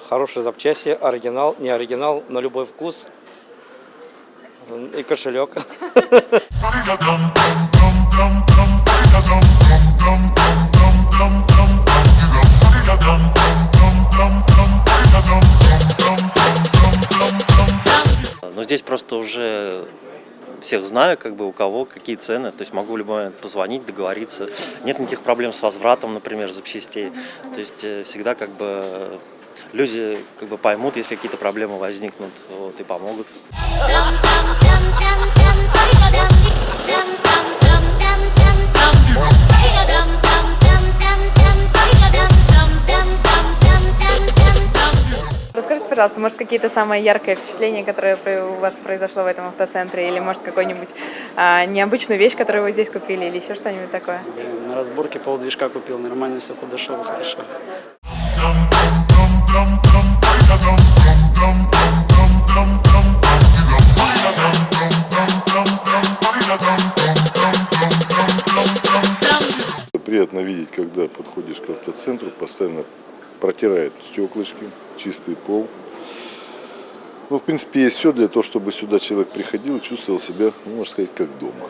хорошие запчасти, оригинал, не оригинал, на любой вкус и кошелек. Но здесь просто уже всех знаю, как бы у кого какие цены, то есть могу в любой момент позвонить, договориться. Нет никаких проблем с возвратом, например, запчастей. То есть всегда как бы люди как бы поймут, если какие-то проблемы возникнут, вот, и помогут. Расскажите, пожалуйста, может, какие-то самые яркие впечатления, которые у вас произошло в этом автоцентре, или, может, какую-нибудь необычную вещь, которую вы здесь купили, или еще что-нибудь такое? На разборке полдвижка купил, нормально все подошло, хорошо. Приятно видеть, когда подходишь к автоцентру, постоянно протирают стеклышки, чистый пол. Ну, в принципе, есть все для того, чтобы сюда человек приходил и чувствовал себя, можно сказать, как дома.